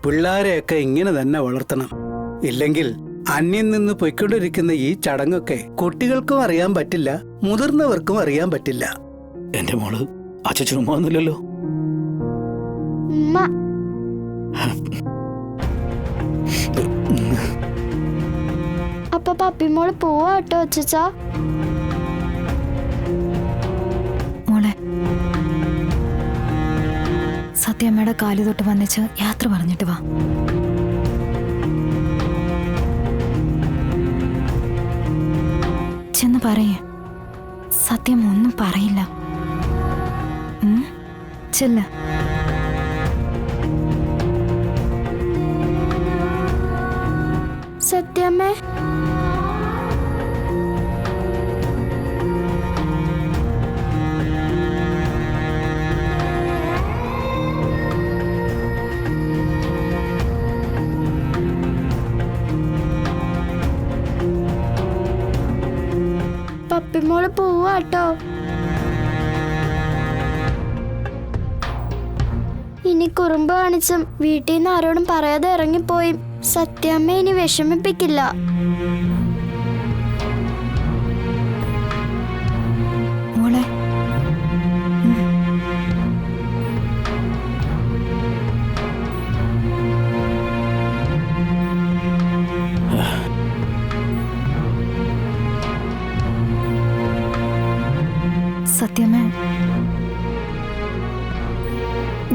പിള്ളാരെയൊക്കെ ഇങ്ങനെ തന്നെ വളർത്തണം. ഇല്ലെങ്കിൽ അന്യം നിന്ന് പൊയ്ക്കൊണ്ടിരിക്കുന്ന ഈ ചടങ്ങൊക്കെ കുട്ടികൾക്കും അറിയാൻ പറ്റില്ല, മുതിർന്നവർക്കും അറിയാൻ പറ്റില്ല. എന്റെ മോള് അച്ഛനുമാന്നില്ലല്ലോ. അപ്പൊ പപ്പിമോള് പോവാട്ടോ അച്ഛാ. മോളെ, സത്യമ്മയുടെ കാലു തൊട്ട് വന്നിച്ച് യാത്ര പറഞ്ഞിട്ട് വാ. ചെന്ന് പറയേ, സത്യം ഒന്നും പറയില്ല. ചെല്ല. സത്യമ്മേ, പപ്പിമോള് പോവാട്ടോ. ഇനി കുറുമ്പ് കാണിച്ചും വീട്ടിൽ നിന്ന് ആരോടും പറയാതെ ഇറങ്ങിപ്പോയി സത്യമ്മ ഇനി വിഷമിപ്പിക്കില്ല. മോളെ, സത്യമേ,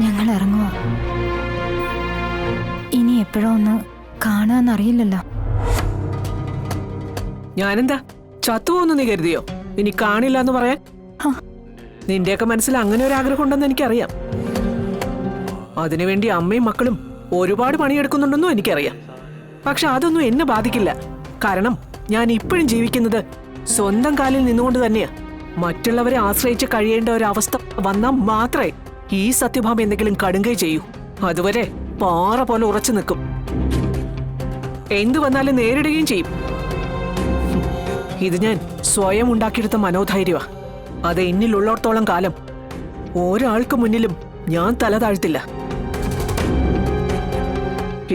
ഞങ്ങൾ ഇറങ്ങുക. ഇനി എപ്പോഴോ ഒന്ന് കാണാന്നറിയില്ലല്ലോ. ഞാനെന്താ ചത്തുപോന്ന് നീ കരുതിയോ? ഇനി കാണില്ല എന്ന് പറയാൻ? നിന്റെയൊക്കെ മനസ്സിൽ അങ്ങനെ ഒരു ആഗ്രഹം ഉണ്ടെന്ന് എനിക്കറിയാം. അതിനുവേണ്ടി അമ്മയും മക്കളും ഒരുപാട് പണിയെടുക്കുന്നുണ്ടെന്നും എനിക്കറിയാം. പക്ഷെ അതൊന്നും എന്നെ ബാധിക്കില്ല. കാരണം ഞാൻ ഇപ്പോഴും ജീവിക്കുന്നത് സ്വന്തം കാലിൽ നിന്നുകൊണ്ട് തന്നെയാ. മറ്റുള്ളവരെ ആശ്രയിച്ച് കഴിയേണ്ട ഒരവസ്ഥ വന്നാൽ മാത്രമേ ഈ സത്യഭാമ എന്തെങ്കിലും കടുങ്കൈ ചെയ്യൂ. അതുവരെ പാറ പോലെ ഉറച്ചു നിൽക്കും. എന്തു വന്നാലും നേരിടുകയും ചെയ്യും. ഇത് ഞാൻ സ്വയം ഉണ്ടാക്കിയെടുത്ത മനോധൈര്യമാ. അത് എന്നിലുള്ളിടത്തോളം കാലം ഒരാൾക്ക് മുന്നിലും ഞാൻ തല താഴ്ത്തില്ല.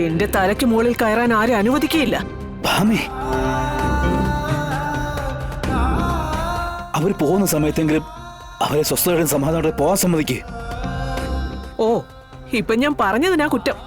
എന്റെ തലയ്ക്ക് മുകളിൽ കയറാൻ ആരും അനുവദിക്കുകയില്ല. അവർ പോകുന്ന സമയത്തെങ്കിലും അവരെ സ്വസ്ഥതയോടെ സമാധാനത്തോടെ പോകാൻ സമ്മതിക്കേ. ഓ, ഇപ്പൊ ഞാൻ പറഞ്ഞതിനാ കുറ്റം.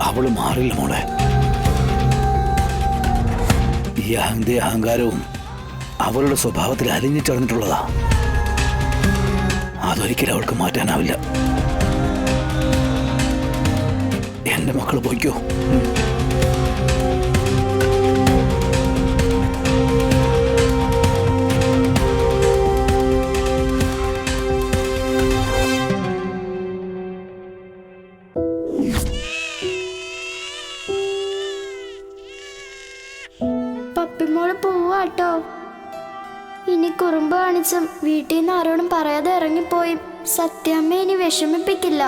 അവള് മാറില്ല മോളെ. ഈ അഹങ്കാരവും അവളുടെ സ്വഭാവത്തിൽ അലിഞ്ഞിച്ചടഞ്ഞിട്ടുള്ളതാ. അതൊരിക്കലും അവൾക്ക് മാറ്റാനാവില്ല. എന്റെ മക്കള് പോയിക്കോ. പപ്പിമോള് പോവാട്ടോ. ഇനി കുറുമ്പ് കാണിച്ചും വീട്ടിൽ നിന്ന് ആരോടും പറയാതെ ഇറങ്ങിപ്പോയി സത്യമ്മ ഇനി വിഷമിപ്പിക്കില്ല.